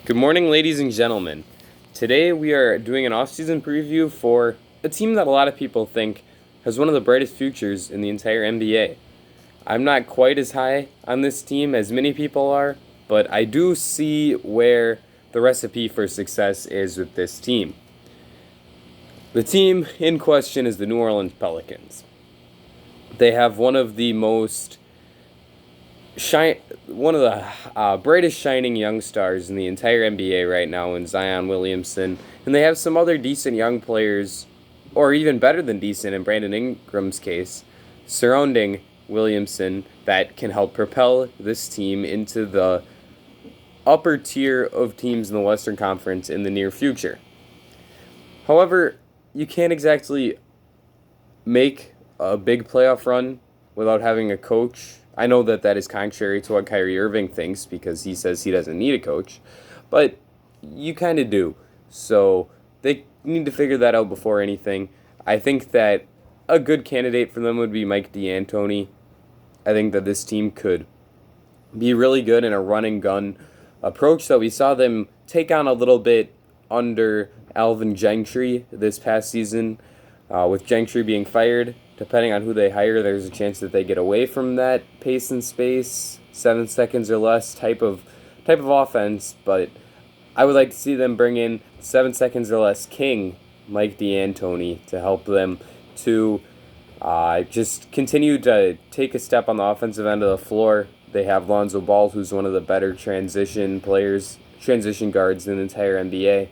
Good morning, ladies and gentlemen. Today we are doing an offseason preview for a team that a lot of people think has one of the brightest futures in the entire NBA. I'm not quite as high on this team as many people are, but I do see where the recipe for success is with this team. The team in question is the New Orleans Pelicans. They have one of the brightest shining young stars in the entire NBA right now in Zion Williamson, and they have some other decent young players, or even better than decent in Brandon Ingram's case, surrounding Williamson that can help propel this team into the upper tier of teams in the Western Conference in the near future. However, you can't exactly make a big playoff run without having a coach. I know that is contrary to what Kyrie Irving thinks because he says he doesn't need a coach, but you kind of do. So they need to figure that out before anything. I think that a good candidate for them would be Mike D'Antoni. I think that this team could be really good in a run and gun approach that we saw them take on a little bit under Alvin Gentry this past season. With Gentry being fired, depending on who they hire, there's a chance that they get away from that pace and space, 7 seconds or less type of offense. But I would like to see them bring in 7 seconds or less king Mike D'Antoni to help them to just continue to take a step on the offensive end of the floor. They have Lonzo Ball, who's one of the better transition guards in the entire NBA.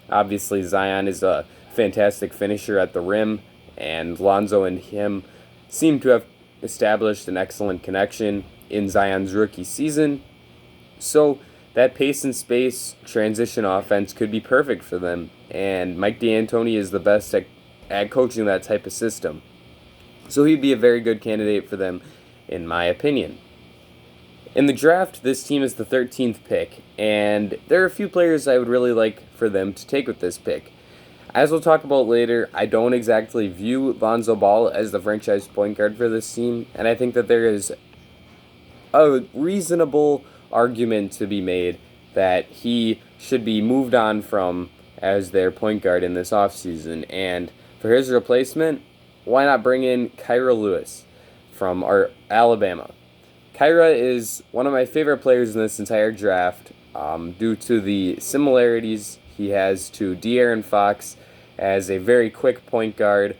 Obviously, Zion is a fantastic finisher at the rim, and Lonzo and him seem to have established an excellent connection in Zion's rookie season. So that pace and space transition offense could be perfect for them, and Mike D'Antoni is the best at coaching that type of system. So he'd be a very good candidate for them, in my opinion. In the draft, this team is the 13th pick, and there are a few players I would really like for them to take with this pick. As we'll talk about later, I don't exactly view Lonzo Ball as the franchise point guard for this team, and I think that there is a reasonable argument to be made that he should be moved on from as their point guard in this offseason. And for his replacement, why not bring in Cairo Lewis from Alabama? Cairo is one of my favorite players in this entire draft due to the similarities he has to De'Aaron Fox as a very quick point guard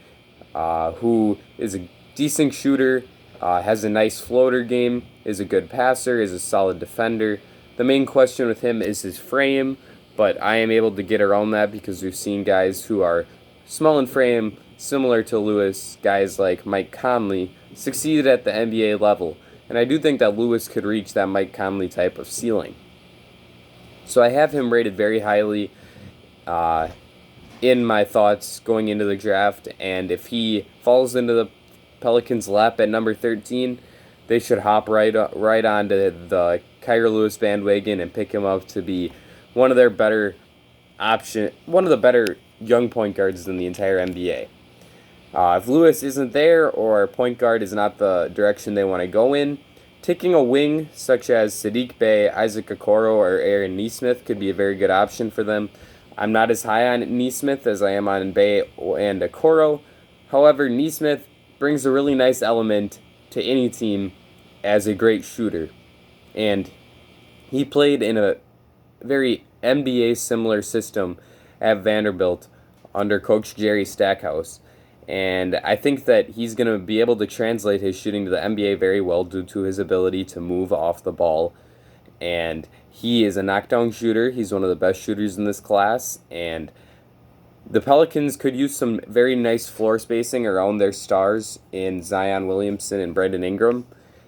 who is a decent shooter, has a nice floater game, is a good passer, is a solid defender. The main question with him is his frame, but I am able to get around that because we've seen guys who are small in frame, similar to Lewis, guys like Mike Conley, succeed at the NBA level. And I do think that Lewis could reach that Mike Conley type of ceiling. So I have him rated very highly in my thoughts going into the draft, and if he falls into the Pelicans' lap at number 13, they should hop right onto the Cairo Lewis bandwagon and pick him up to be one of the better young point guards in the entire NBA. If Lewis isn't there or point guard is not the direction they want to go in, taking a wing such as Saddiq Bey, Isaac Okoro, or Aaron Nesmith could be a very good option for them. I'm not as high on Nesmith as I am on Bey and Okoro. However, Nesmith brings a really nice element to any team as a great shooter. And he played in a very NBA-similar system at Vanderbilt under Coach Jerry Stackhouse. And I think that he's going to be able to translate his shooting to the NBA very well due to his ability to move off the ball. And he is a knockdown shooter. He's one of the best shooters in this class. And the Pelicans could use some very nice floor spacing around their stars in Zion Williamson and Brandon Ingram.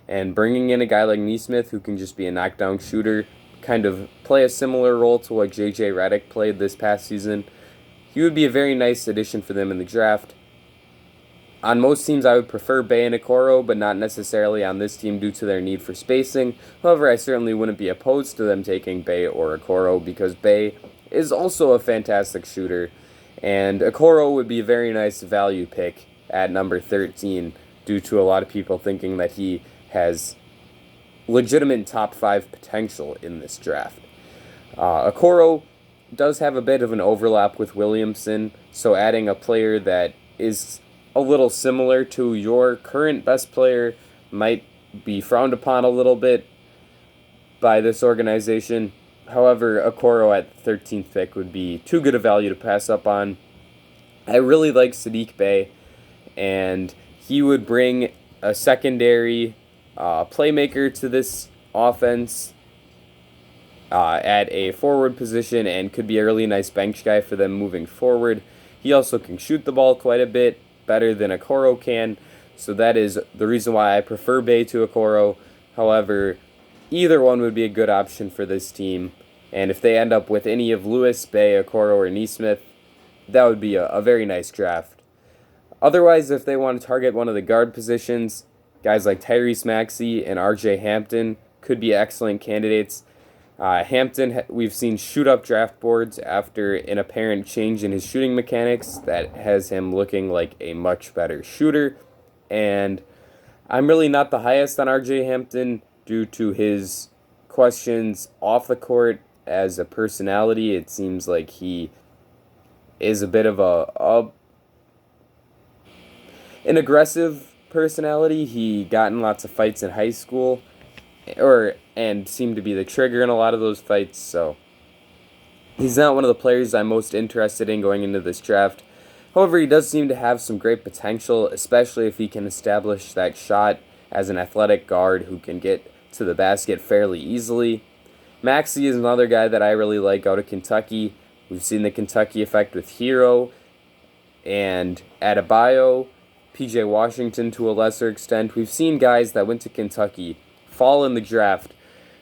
And bringing in a guy like Nesmith who can just be a knockdown shooter, kind of play a similar role to what J.J. Redick played this past season, he would be a very nice addition for them in the draft. On most teams, I would prefer Bey and Okoro, but not necessarily on this team due to their need for spacing. However, I certainly wouldn't be opposed to them taking Bey or Okoro because Bey is also a fantastic shooter, and Okoro would be a very nice value pick at number 13 due to a lot of people thinking that he has legitimate top 5 potential in this draft. Okoro does have a bit of an overlap with Williamson, so adding a player that is a little similar to your current best player might be frowned upon a little bit by this organization. However, Okoro at the 13th pick would be too good a value to pass up on. I really like Sadiq Bey, and he would bring a secondary playmaker to this offense at a forward position and could be a really nice bench guy for them moving forward. He also can shoot the ball quite a bit better than Okoro can, so that is the reason why I prefer Bey to Okoro. However, either one would be a good option for this team, and if they end up with any of Lewis, Bey, Okoro, or Nesmith, that would be a very nice draft. Otherwise, if they want to target one of the guard positions, guys like Tyrese Maxey and RJ Hampton could be excellent candidates. Hampton, we've seen shoot up draft boards after an apparent change in his shooting mechanics that has him looking like a much better shooter. And I'm really not the highest on RJ Hampton due to his questions off the court as a personality. It seems like he is a bit of an aggressive personality. He got in lots of fights in high school, and seemed to be the trigger in a lot of those fights. So he's not one of the players I'm most interested in going into this draft. However, he does seem to have some great potential, especially if he can establish that shot as an athletic guard who can get to the basket fairly easily. Maxey is another guy that I really like out of Kentucky. We've seen the Kentucky effect with Hero and Adebayo, PJ Washington to a lesser extent. We've seen guys that went to Kentucky fall in the draft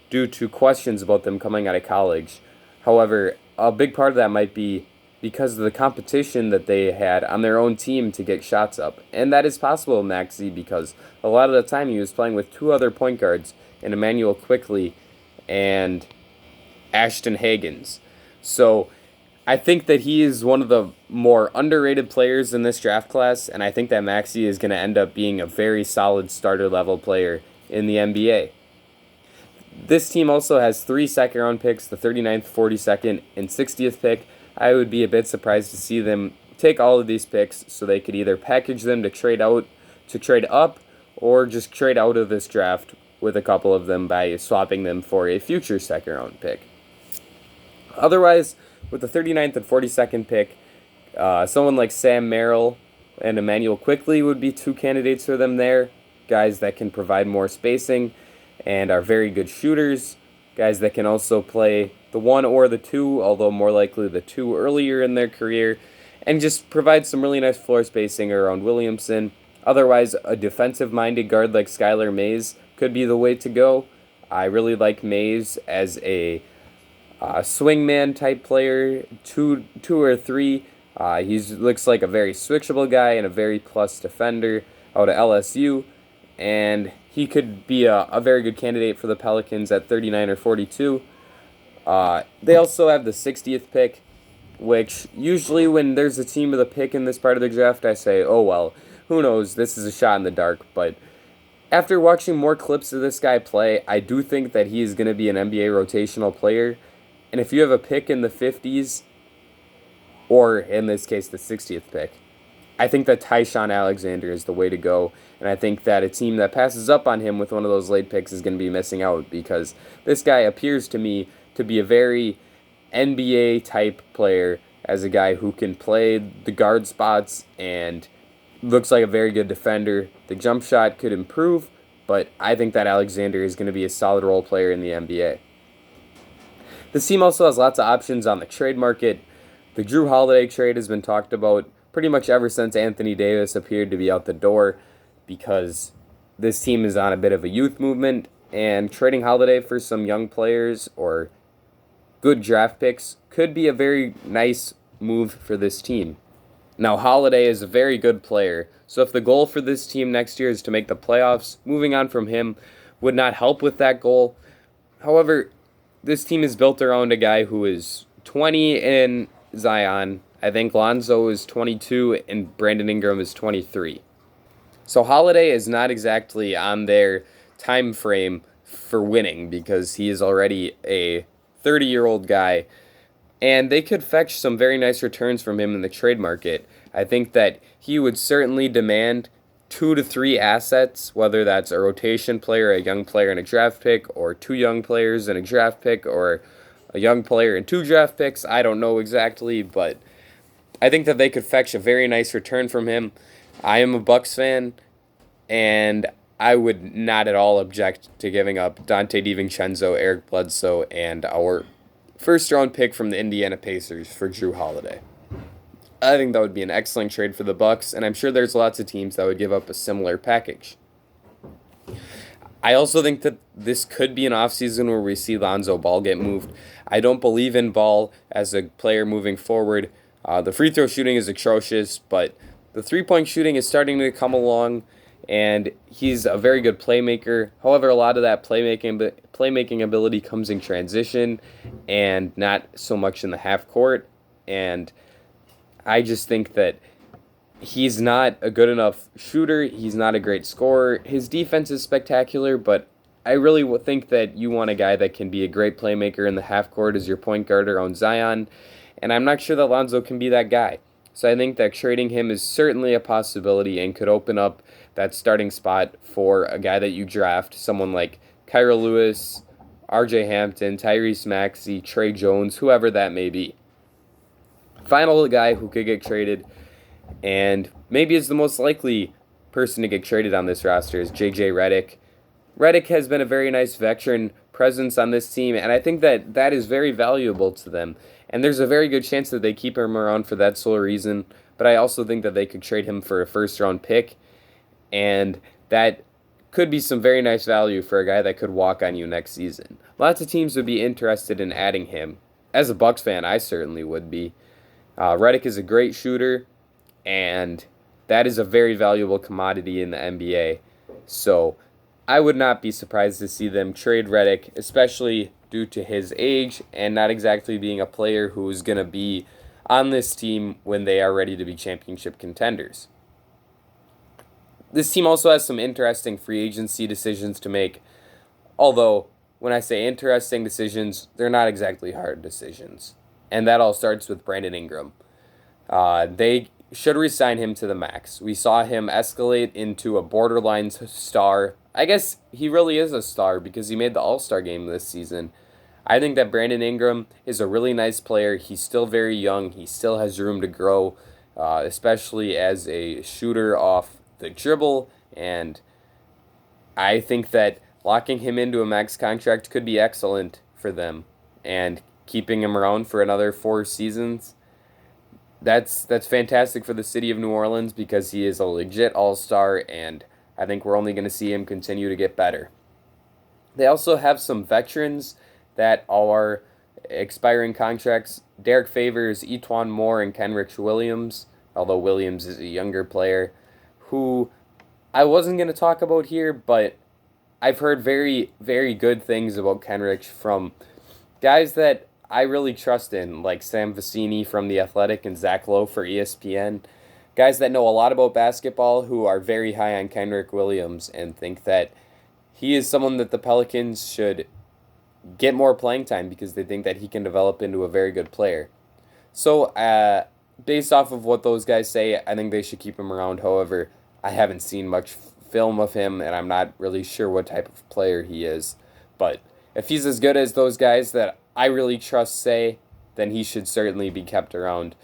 due to questions about them coming out of college. However, a big part of that might be because of the competition that they had on their own team to get shots up. And that is possible in Maxey because a lot of the time he was playing with two other point guards in Emmanuel Quickley and Ashton Hagens. So I think that he is one of the more underrated players in this draft class, and I think that Maxey is going to end up being a very solid starter level player in the NBA. This team also has 3 second-round picks, the 39th, 42nd, and 60th pick. I would be a bit surprised to see them take all of these picks so they could either package them to trade up, or just trade out of this draft with a couple of them by swapping them for a future second-round pick. Otherwise, with the 39th and 42nd pick, someone like Sam Merrill and Emmanuel Quickley would be 2 candidates for them there. Guys that can provide more spacing and are very good shooters. Guys that can also play the 1 or the 2, although more likely the 2 earlier in their career, and just provide some really nice floor spacing around Williamson. Otherwise, a defensive-minded guard like Skylar Mays could be the way to go. I really like Mays as a swingman type player, 2 or 3. He looks like a very switchable guy and a very plus defender out of LSU. And he could be a very good candidate for the Pelicans at 39 or 42. They also have the 60th pick, which usually when there's a team with a pick in this part of the draft, I say, oh well, who knows, this is a shot in the dark. But after watching more clips of this guy play, I do think that he is going to be an NBA rotational player. And if you have a pick in the 50s, or in this case the 60th pick, I think that Tyshawn Alexander is the way to go, and I think that a team that passes up on him with one of those late picks is going to be missing out because this guy appears to me to be a very NBA-type player as a guy who can play the guard spots and looks like a very good defender. The jump shot could improve, but I think that Alexander is going to be a solid role player in the NBA. This team also has lots of options on the trade market. The Drew Holiday trade has been talked about pretty much ever since Anthony Davis appeared to be out the door because this team is on a bit of a youth movement, and trading Holiday for some young players or good draft picks could be a very nice move for this team. Now, Holiday is a very good player, so if the goal for this team next year is to make the playoffs, moving on from him would not help with that goal. However, this team is built around a guy who is 20 in Zion. I think Lonzo is 22 and Brandon Ingram is 23. So Holiday is not exactly on their time frame for winning because he is already a 30-year-old guy, and they could fetch some very nice returns from him in the trade market. I think that he would certainly demand 2 to 3 assets, whether that's a rotation player, a young player, and a draft pick, or 2 young players and a draft pick, or a young player and 2 draft picks. I don't know exactly, but I think that they could fetch a very nice return from him. I am a Bucks fan, and I would not at all object to giving up Dante DiVincenzo, Eric Bledsoe, and our first-round pick from the Indiana Pacers for Jrue Holiday. I think that would be an excellent trade for the Bucks, and I'm sure there's lots of teams that would give up a similar package. I also think that this could be an offseason where we see Lonzo Ball get moved. I don't believe in Ball as a player moving forward. The free throw shooting is atrocious, but the three-point shooting is starting to come along, and he's a very good playmaker. However, a lot of that playmaking ability comes in transition and not so much in the half court, and I just think that he's not a good enough shooter. He's not a great scorer. His defense is spectacular, but I really think that you want a guy that can be a great playmaker in the half court as your point guard around Zion, and I'm not sure that Lonzo can be that guy. So I think that trading him is certainly a possibility and could open up that starting spot for a guy that you draft, someone like Cairo Lewis, RJ Hampton, Tyrese Maxey, Trey Jones, whoever that may be. Final guy who could get traded, and maybe is the most likely person to get traded on this roster, is JJ Redick. Redick has been a very nice veteran presence on this team, and I think that that is very valuable to them. And there's a very good chance that they keep him around for that sole reason, but I also think that they could trade him for a first-round pick, and that could be some very nice value for a guy that could walk on you next season. Lots of teams would be interested in adding him. As a Bucks fan, I certainly would be. Redick is a great shooter, and that is a very valuable commodity in the NBA. So I would not be surprised to see them trade Redick, especially due to his age and not exactly being a player who is going to be on this team when they are ready to be championship contenders. This team also has some interesting free agency decisions to make, although when I say interesting decisions, they're not exactly hard decisions. And that all starts with Brandon Ingram. They should re-sign him to the max. We saw him escalate into a borderline star. I guess he really is a star because he made the All-Star game this season. I think that Brandon Ingram is a really nice player. He's still very young. He still has room to grow, especially as a shooter off the dribble. And I think that locking him into a max contract could be excellent for them. And keeping him around for another 4 seasons, that's fantastic for the city of New Orleans because he is a legit all-star, and I think we're only going to see him continue to get better. They also have some veterans that are expiring contracts. Derek Favors, Etuan Moore, and Kenrich Williams, although Williams is a younger player, who I wasn't going to talk about here, but I've heard very, very good things about Kenrich from guys that I really trust in, like Sam Vecini from The Athletic and Zach Lowe for ESPN. Guys that know a lot about basketball who are very high on Kenrich Williams and think that he is someone that the Pelicans should get more playing time because they think that he can develop into a very good player. So, based off of what those guys say, I think they should keep him around. However, I haven't seen much film of him, and I'm not really sure what type of player he is. But if he's as good as those guys that I really trust say, then he should certainly be kept around.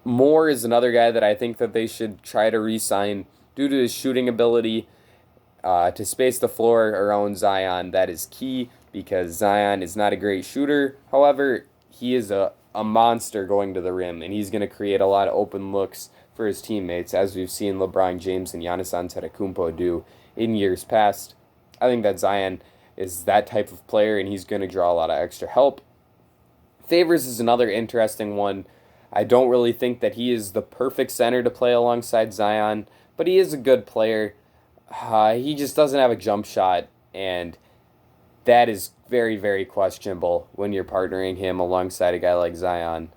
Moore is another guy that I think that they should try to re-sign due to his shooting ability to space the floor around Zion. That is key because Zion is not a great shooter. However, he is a monster going to the rim, and he's going to create a lot of open looks for his teammates, as we've seen LeBron James and Giannis Antetokounmpo do in years past. I think that Zion is that type of player, and he's going to draw a lot of extra help. Favors is another interesting one. I don't really think that he is the perfect center to play alongside Zion, but he is a good player. He just doesn't have a jump shot, and that is very, very questionable when you're partnering him alongside a guy like Zion.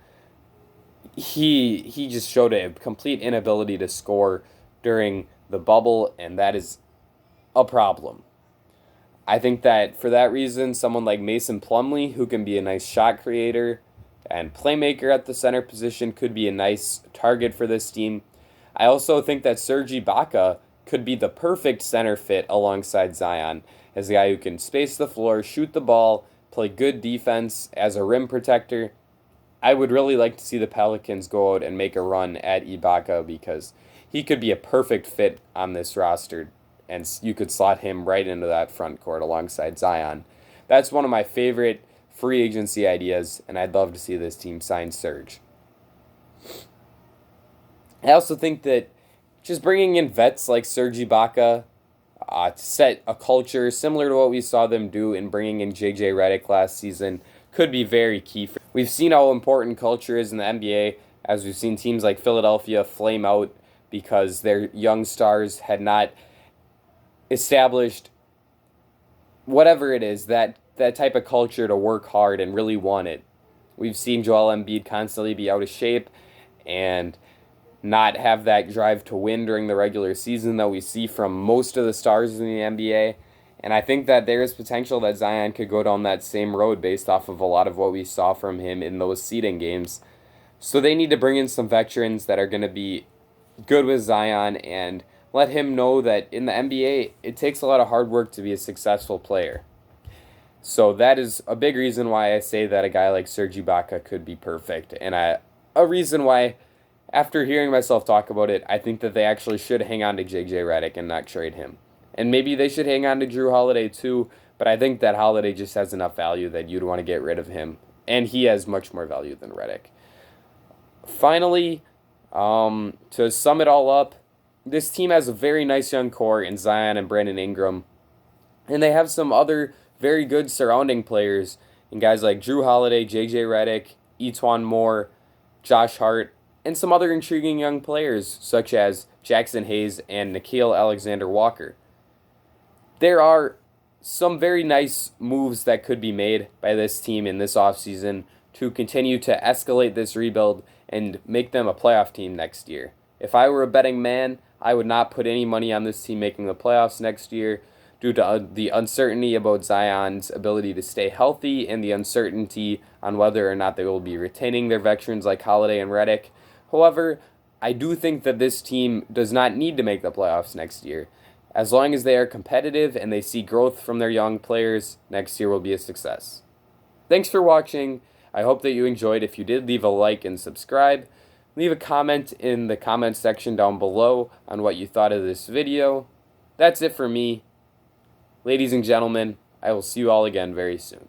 He just showed a complete inability to score during the bubble, and that is a problem. I think that for that reason, someone like Mason Plumlee, who can be a nice shot creator and playmaker at the center position, could be a nice target for this team. I also think that Serge Ibaka could be the perfect center fit alongside Zion as a guy who can space the floor, shoot the ball, play good defense as a rim protector. I would really like to see the Pelicans go out and make a run at Ibaka because he could be a perfect fit on this roster, and you could slot him right into that front court alongside Zion. That's one of my favorite free agency ideas, and I'd love to see this team sign Serge. I also think that just bringing in vets like Serge Ibaka to set a culture similar to what we saw them do in bringing in J.J. Redick last season could be very key. We've seen how important culture is in the NBA, as we've seen teams like Philadelphia flame out because their young stars had not established whatever it is, that type of culture to work hard and really want it. We've seen Joel Embiid constantly be out of shape and not have that drive to win during the regular season that we see from most of the stars in the NBA. And I think that there is potential that Zion could go down that same road based off of a lot of what we saw from him in those seeding games. So they need to bring in some veterans that are going to be good with Zion and let him know that in the NBA, it takes a lot of hard work to be a successful player. So that is a big reason why I say that a guy like Serge Ibaka could be perfect. And a reason why, after hearing myself talk about it, I think that they actually should hang on to J.J. Redick and not trade him. And maybe they should hang on to Drew Holiday too, but I think that Holiday just has enough value that you'd want to get rid of him. And he has much more value than Redick. Finally, to sum it all up, this team has a very nice young core in Zion and Brandon Ingram. And they have some other very good surrounding players in guys like Drew Holiday, J.J. Redick, Etuan Moore, Josh Hart, and some other intriguing young players such as Jackson Hayes and Nickeil Alexander-Walker. There are some very nice moves that could be made by this team in this offseason to continue to escalate this rebuild and make them a playoff team next year. If I were a betting man, I would not put any money on this team making the playoffs next year due to the uncertainty about Zion's ability to stay healthy and the uncertainty on whether or not they will be retaining their veterans like Holiday and Redick. However, I do think that this team does not need to make the playoffs next year. As long as they are competitive and they see growth from their young players, next year will be a success. Thanks for watching. I hope that you enjoyed. If you did, leave a like and subscribe. Leave a comment in the comment section down below on what you thought of this video. That's it for me. Ladies and gentlemen, I will see you all again very soon.